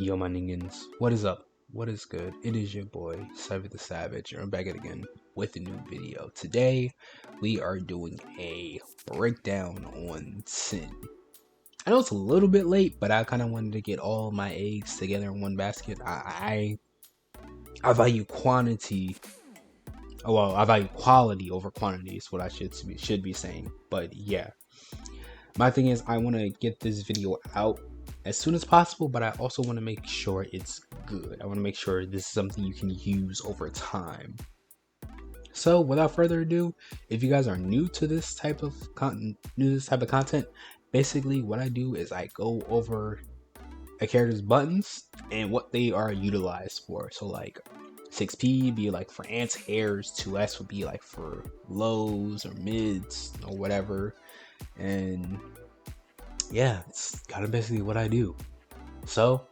Yo, my niggas, what is up? What is good? It is your boy, Cyber the Savage, and I'm back at again with a new video. Today, we are doing a breakdown on Sin. I know it's a little bit late, but I kind of wanted to get all my eggs together in one basket. I value quantity. Well, I value quality over quantity is what I should be saying. But yeah, my thing is I want to get this video out as soon as possible, but I also want to make sure it's good. I want to make sure this is something you can use over time. So without further ado, if you guys are new to this type of content, basically what I do is I go over a character's buttons and what they are utilized for. So like 6P be like for anti-airs, 2S would be like for lows or mids or whatever. And yeah, it's kind of basically what I do. So,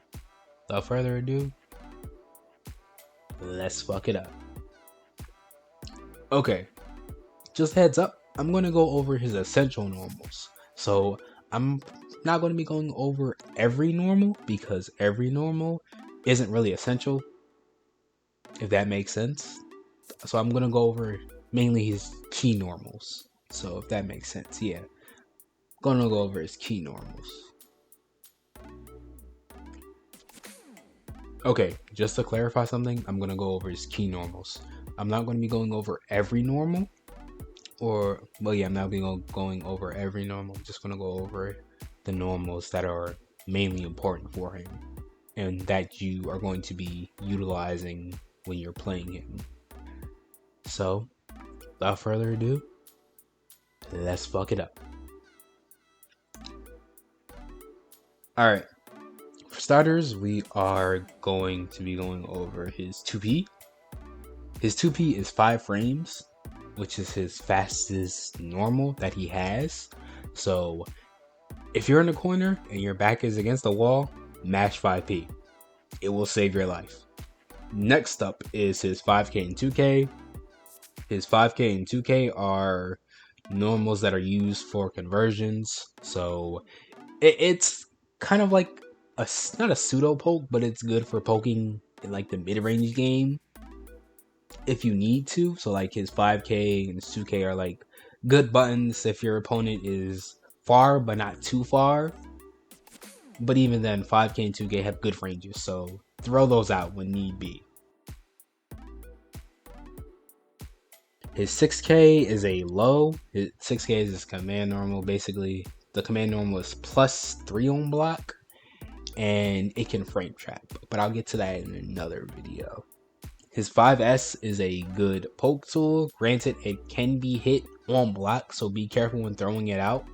without further ado, let's fuck it up. Okay, just heads up, I'm going to go over his essential normals. So, I'm not going to be going over every normal because every normal isn't really essential, if that makes sense. So, I'm going to go over mainly his key normals. So, if that makes sense, yeah. Gonna go over his key normals. Okay, just to clarify something, I'm gonna go over his key normals. I'm not gonna be going over every normal, I'm not going over every normal. I'm just gonna go over the normals that are mainly important for him and that you are going to be utilizing when you're playing him. So, without further ado, let's fuck it up. Alright, for starters, we are going to be going over his 2P. His 2P is 5 frames, which is his fastest normal that he has. So, if you're in the corner and your back is against the wall, mash 5P. It will save your life. Next up is his 5K and 2K. His 5K and 2K are normals that are used for conversions. So, it's kind of like not a pseudo poke, but it's good for poking in like the mid-range game if you need to. So like his 5K and his 2K are like good buttons if your opponent is far but not too far. But even then, 5K and 2K have good ranges, so throw those out when need be. His 6K is a low. His 6K is his command normal. Basically, the command normal is +3 on block, and it can frame trap, but I'll get to that in another video. His 5S is a good poke tool. Granted, it can be hit on block, so be careful when throwing it out.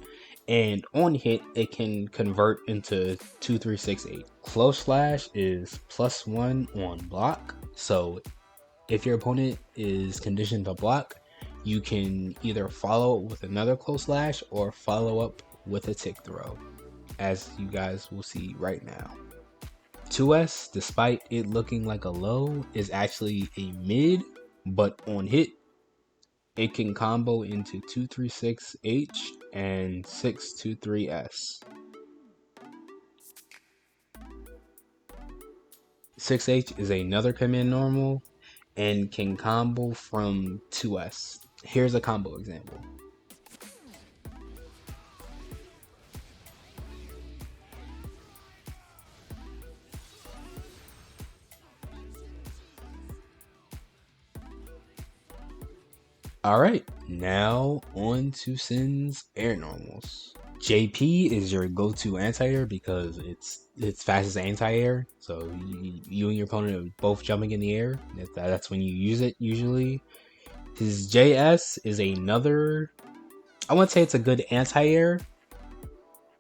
And on hit, it can convert into 2-3-6-8. Close slash is +1 on block, so if your opponent is conditioned to block, you can either follow up with another close slash or follow up with a tick throw, as you guys will see right now. 2S, despite it looking like a low, is actually a mid, but on hit, it can combo into 2-3-6-H and 6-2-3-S. 6H is another command normal and can combo from 2S. Here's a combo example. Alright, now on to Sin's air normals. JP is your go-to anti-air because it's fastest anti-air. So you and your opponent are both jumping in the air. That's when you use it usually. His JS is another, I wouldn't say it's a good anti-air.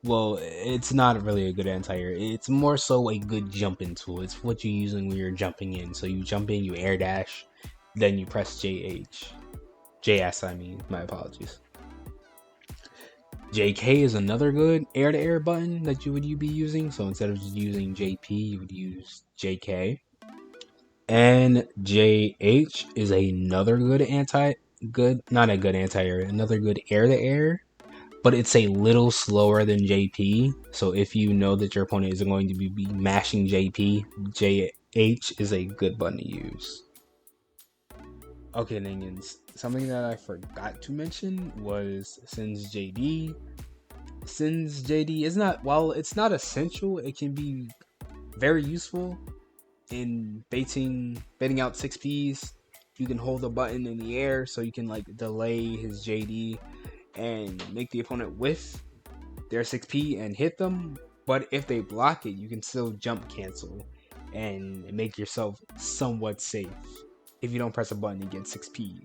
Well, it's not really a good anti-air. It's more so a good jumping tool. It's what you're using when you're jumping in. So you jump in, you air dash, then you press JS, my apologies. JK is another good air-to-air button that you would be using. So instead of just using JP, you would use JK. And JH is another good another good air-to-air, but but it's a little slower than JP. So if you know that your opponent isn't going to be mashing JP, JH is a good button to use. Okay, Ningans, something that I forgot to mention was Sin's JD. Sin's JD is not, while it's not essential, it can be very useful in baiting out 6Ps. You can hold the button in the air so you can like delay his JD and make the opponent whiff their 6P and hit them. But if they block it, you can still jump cancel and make yourself somewhat safe if you don't press a button and get 6P.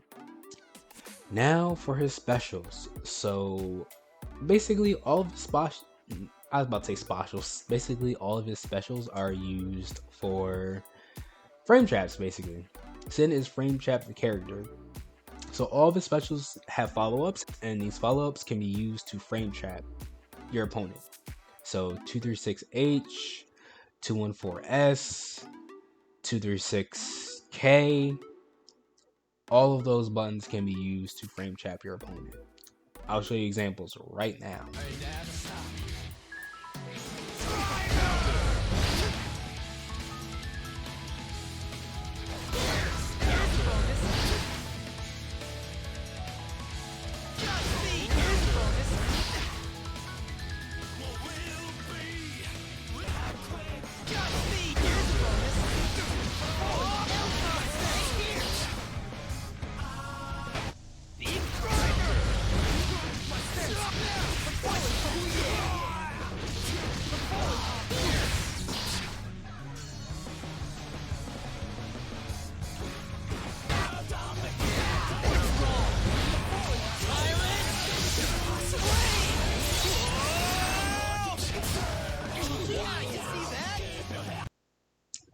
Now for his specials. So basically all of his specials, I was about to say specials. Basically all of his specials are used for frame traps basically. Sin is frame trap the character. So all of his specials have follow-ups, and these follow-ups can be used to frame trap your opponent. So 236H, 214S, 236K, all of those buttons can be used to frame trap your opponent. I'll show you examples right now.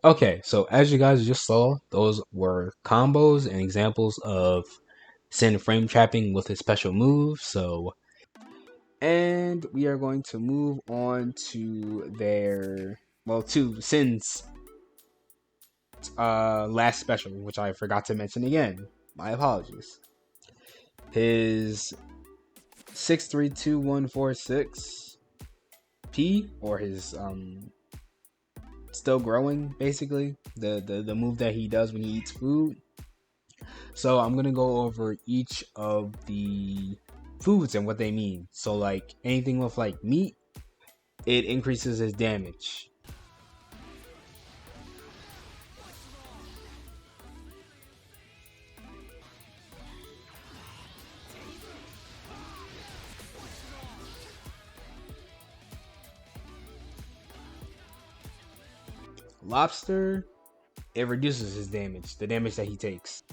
Okay, so as you guys just saw, those were combos and examples of Sin frame trapping with his special move. So, and we are going to move on to to Sin's last special, which I forgot to mention again. My apologies. His 632146P, or his still growing, basically the move that he does when he eats food. So I'm gonna go over each of the foods and what they mean. So like anything with like meat, it increases his damage. Lobster, it reduces his damage, the damage that he takes.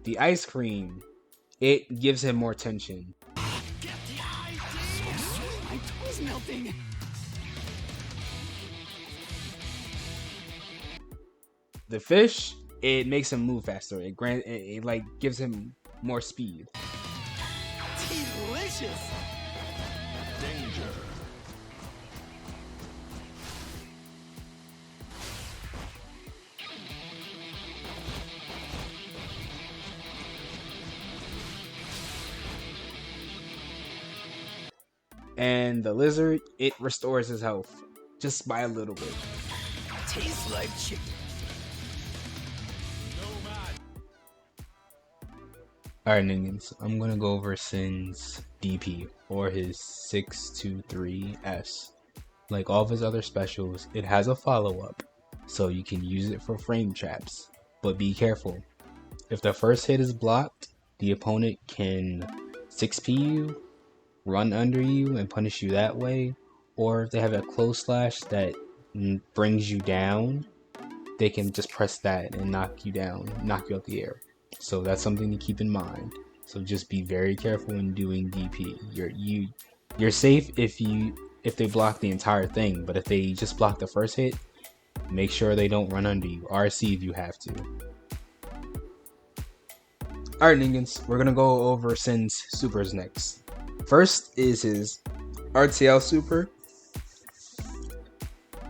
The ice cream, it gives him more tension. Melting. The fish, it makes him move faster. It like gives him more speed. Delicious. Danger. And the lizard, it restores his health just by a little bit. Tastes like chicken. Alright, Ningans, I'm gonna go over Sin's DP, or his 623S. Like all of his other specials, it has a follow-up, so you can use it for frame traps. But be careful. If the first hit is blocked, the opponent can 6P you, run under you and punish you that way, or if they have a close slash that brings you down, they can just press that and knock you down, knock you out the air. So that's something to keep in mind. So just be very careful when doing DP. You're safe if they block the entire thing, but if they just block the first hit, make sure they don't run under you. RC if you have to. Alright, Ningans, we're gonna go over Sin's supers next. First is his RTL super.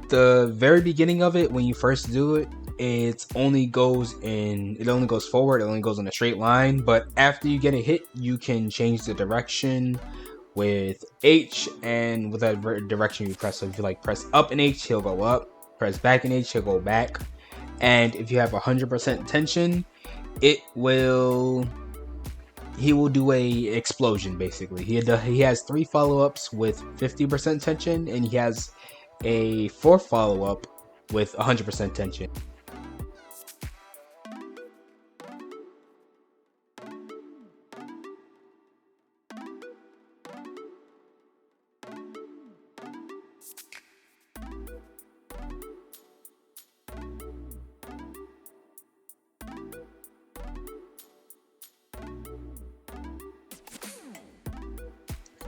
The very beginning of it, when you first do it, it only goes forward, it only goes in a straight line, but after you get a hit, you can change the direction with H, and with that direction you press. So if you like press up in H, he'll go up, press back in H, he'll go back, and if you have 100% tension, he will do a explosion. Basically, he has 3 follow-ups with 50% tension, and he has a 4th follow-up with 100% tension.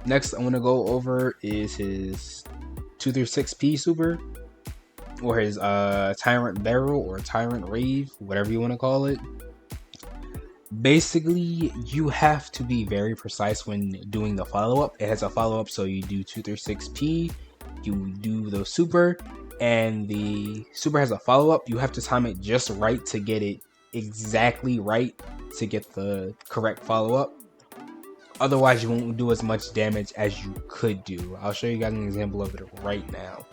Next, I'm going to go over is his 236P super, or his Tyrant Barrel or Tyrant Rave, whatever you want to call it. Basically, you have to be very precise when doing the follow-up. It has a follow-up, so you do 236P, you do the super, and the super has a follow-up. You have to time it just right to get it exactly right to get the correct follow-up. Otherwise, you won't do as much damage as you could do. I'll show you guys an example of it right now.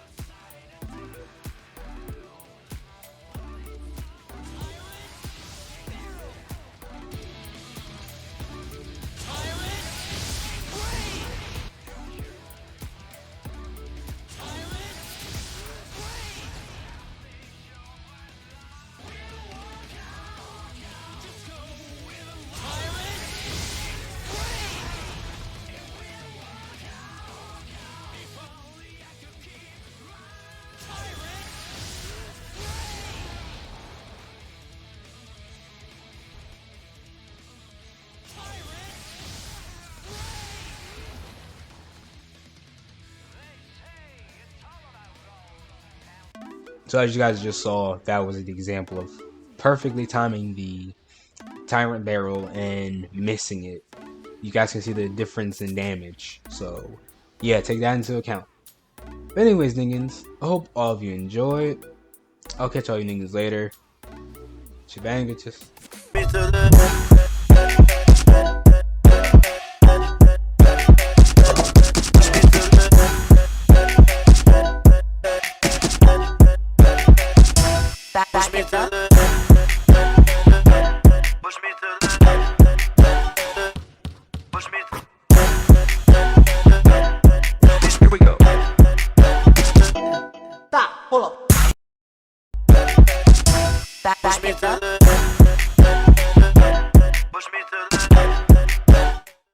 So as you guys just saw, that was an example of perfectly timing the Tyrant Barrel and missing it. You guys can see the difference in damage. So yeah, take that into account. But anyways, Ningans, I hope all of you enjoyed. I'll catch all you niggas later. Shebang, bitches. Push me to the push me to here we go. Stop, hold up. Push me to the